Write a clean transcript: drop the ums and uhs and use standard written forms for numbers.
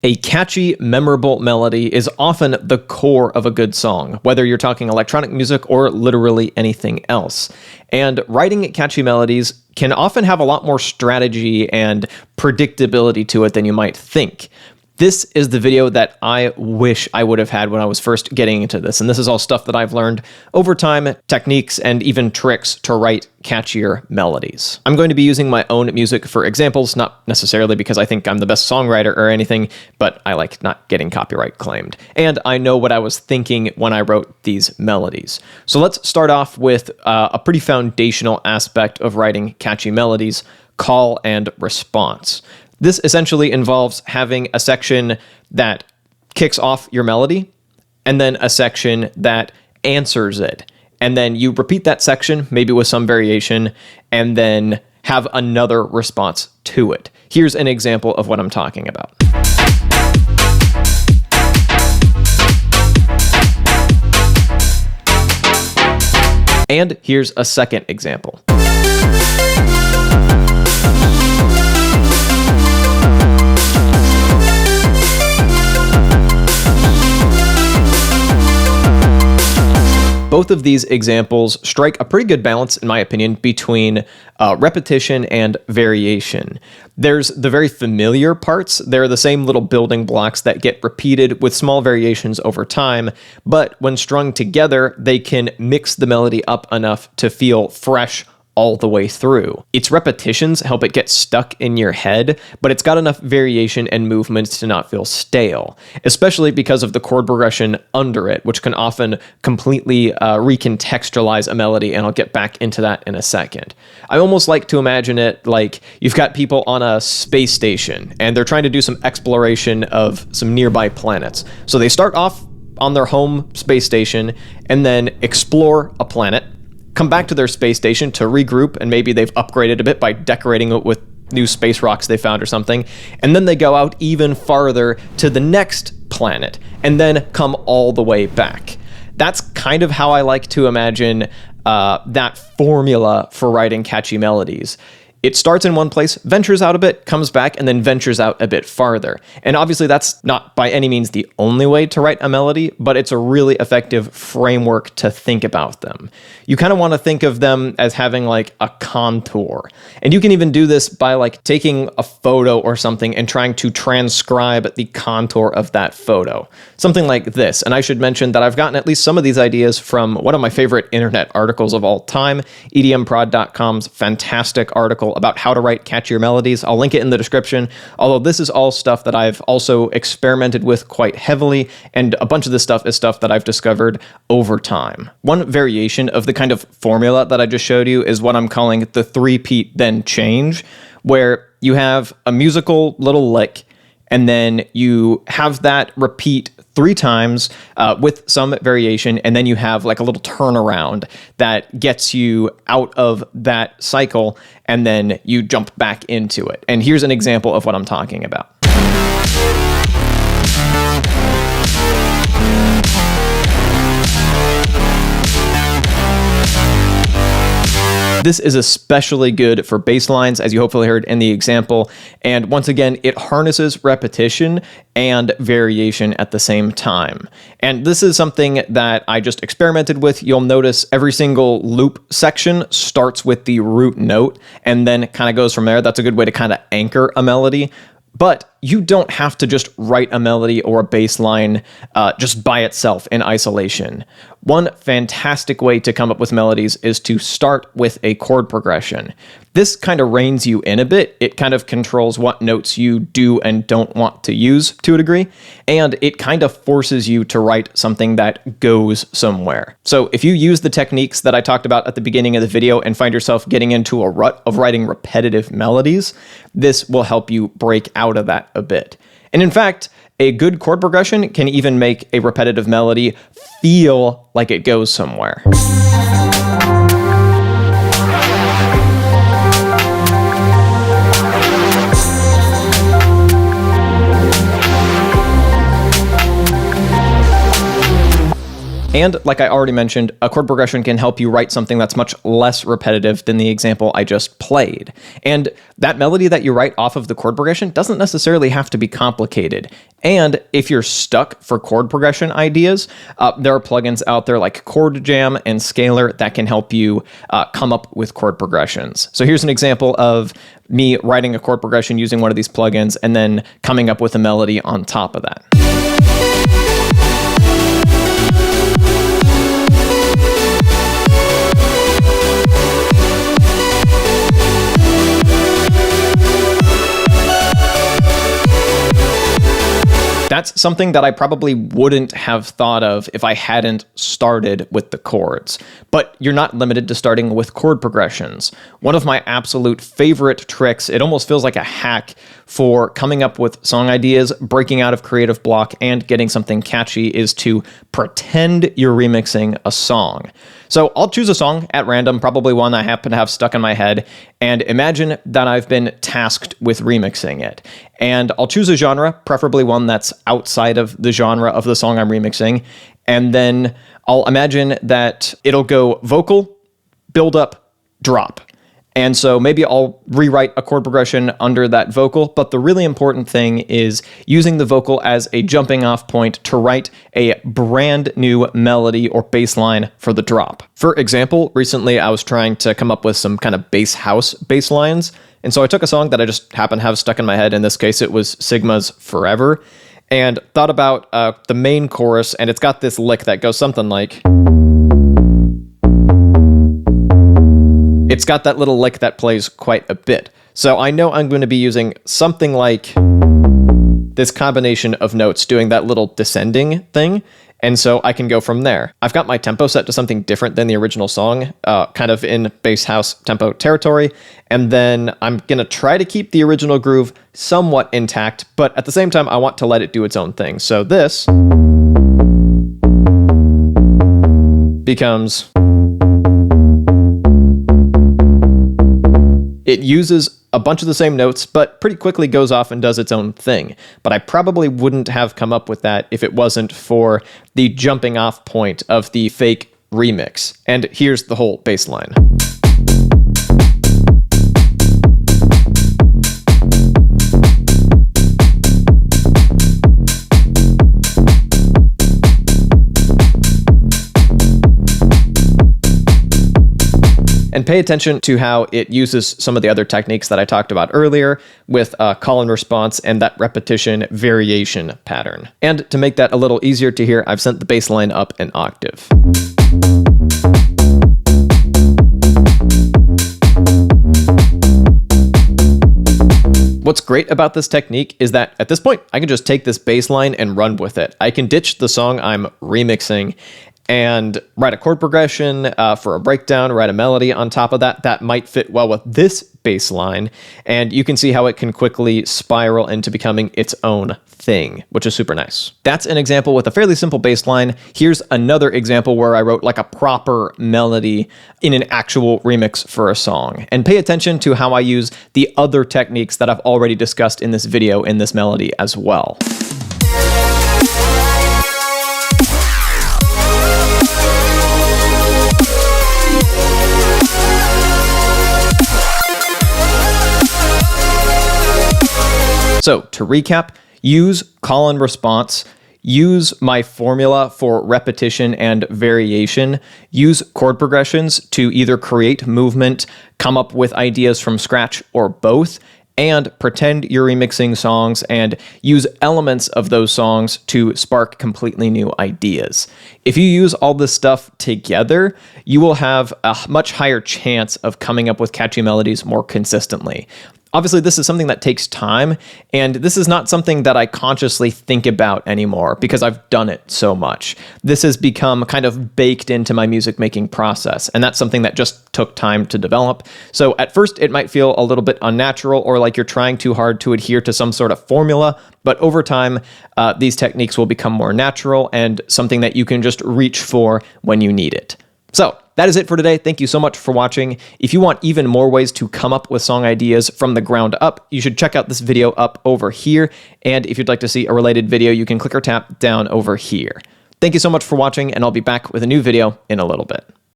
A catchy, memorable melody is often the core of a good song, whether you're talking electronic music or literally anything else. And writing catchy melodies can often have a lot more strategy and predictability to it than you might think. This is the video that I wish I would have had when I was first getting into this, and this is all stuff that I've learned over time, techniques, and even tricks to write catchier melodies. I'm going to be using my own music for examples, not necessarily because I think I'm the best songwriter or anything, but I like not getting copyright claimed. And I know what I was thinking when I wrote these melodies. So let's start off with a pretty foundational aspect of writing catchy melodies: call and response. This essentially involves having a section that kicks off your melody, and then a section that answers it. And then you repeat that section, maybe with some variation, and then have another response to it. Here's an example of what I'm talking about. And here's a second example. Both of these examples strike a pretty good balance, in my opinion, between repetition and variation. There's the very familiar parts. They're the same little building blocks that get repeated with small variations over time, but when strung together, they can mix the melody up enough to feel fresh all the way through. Its repetitions help it get stuck in your head, but it's got enough variation and movements to not feel stale, especially because of the chord progression under it, which can often completely recontextualize a melody, and I'll get back into that in a second. I almost like to imagine it like you've got people on a space station, and they're trying to do some exploration of some nearby planets. So they start off on their home space station, and then explore a planet, come back to their space station to regroup, and maybe they've upgraded a bit by decorating it with new space rocks they found or something, and then they go out even farther to the next planet, and then come all the way back. That's kind of how I like to imagine that formula for writing catchy melodies. It starts in one place, ventures out a bit, comes back, and then ventures out a bit farther. And obviously that's not by any means the only way to write a melody, but it's a really effective framework to think about them. You kind of want to think of them as having like a contour. And you can even do this by like taking a photo or something and trying to transcribe the contour of that photo. Something like this. And I should mention that I've gotten at least some of these ideas from one of my favorite internet articles of all time, edmprod.com's fantastic article about how to write catchier melodies. I'll link it in the description, although this is all stuff that I've also experimented with quite heavily, and a bunch of this stuff is stuff that I've discovered over time. One variation of the kind of formula that I just showed you is what I'm calling the three-peat then change, where you have a musical little lick, and then you have that repeat 3 times with some variation, and then you have like a little turnaround that gets you out of that cycle, and then you jump back into it. And here's an example of what I'm talking about. This is especially good for bass lines, as you hopefully heard in the example. And once again, it harnesses repetition and variation at the same time. And this is something that I just experimented with. You'll notice every single loop section starts with the root note and then kind of goes from there. That's a good way to kind of anchor a melody. But you don't have to just write a melody or a bass line just by itself in isolation. One fantastic way to come up with melodies is to start with a chord progression. This kind of reins you in a bit. It kind of controls what notes you do and don't want to use to a degree, and it kind of forces you to write something that goes somewhere. So if you use the techniques that I talked about at the beginning of the video and find yourself getting into a rut of writing repetitive melodies, this will help you break out of that a bit. And in fact, a good chord progression can even make a repetitive melody feel like it goes somewhere. And like I already mentioned, a chord progression can help you write something that's much less repetitive than the example I just played. And that melody that you write off of the chord progression doesn't necessarily have to be complicated. And if you're stuck for chord progression ideas, there are plugins out there like Chord Jam and Scalar that can help you come up with chord progressions. So here's an example of me writing a chord progression using one of these plugins and then coming up with a melody on top of that. That's something that I probably wouldn't have thought of if I hadn't started with the chords. But you're not limited to starting with chord progressions. One of my absolute favorite tricks, it almost feels like a hack for coming up with song ideas, breaking out of creative block, and getting something catchy, is to pretend you're remixing a song. So I'll choose a song at random, probably one I happen to have stuck in my head, and imagine that I've been tasked with remixing it. And I'll choose a genre, preferably one that's outside of the genre of the song I'm remixing, and then I'll imagine that it'll go vocal, build up, drop. And so maybe I'll rewrite a chord progression under that vocal, but the really important thing is using the vocal as a jumping off point to write a brand new melody or bass line for the drop. For example, recently I was trying to come up with some kind of bass house bass lines, and so I took a song that I just happened to have stuck in my head. In this case, it was Sigma's Forever, and thought about the main chorus, and it's got this lick that goes something like... It's got that little lick that plays quite a bit. So I know I'm going to be using something like this combination of notes doing that little descending thing, and so I can go from there. I've got my tempo set to something different than the original song, kind of in bass house tempo territory, and then I'm going to try to keep the original groove somewhat intact, but at the same time I want to let it do its own thing. So this becomes... It uses a bunch of the same notes, but pretty quickly goes off and does its own thing. But I probably wouldn't have come up with that if it wasn't for the jumping off point of the fake remix. And here's the whole bass line. And pay attention to how it uses some of the other techniques that I talked about earlier with call and response and that repetition variation pattern. And to make that a little easier to hear, I've sent the bass line up an octave. What's great about this technique is that at this point, I can just take this bass line and run with it. I can ditch the song I'm remixing and write a chord progression for a breakdown, write a melody on top of that. That might fit well with this bass line, and you can see how it can quickly spiral into becoming its own thing, which is super nice. That's an example with a fairly simple bass line. Here's another example where I wrote like a proper melody in an actual remix for a song. And pay attention to how I use the other techniques that I've already discussed in this video in this melody as well. So to recap, use call and response, use my formula for repetition and variation, use chord progressions to either create movement, come up with ideas from scratch, or both, and pretend you're remixing songs and use elements of those songs to spark completely new ideas. If you use all this stuff together, you will have a much higher chance of coming up with catchy melodies more consistently. Obviously, this is something that takes time, and this is not something that I consciously think about anymore because I've done it so much. This has become kind of baked into my music making process, and that's something that just took time to develop. So at first, it might feel a little bit unnatural or like you're trying too hard to adhere to some sort of formula, but over time, these techniques will become more natural and something that you can just reach for when you need it. So that is it for today. Thank you so much for watching. If you want even more ways to come up with song ideas from the ground up, you should check out this video up over here. And if you'd like to see a related video, you can click or tap down over here. Thank you so much for watching, and I'll be back with a new video in a little bit.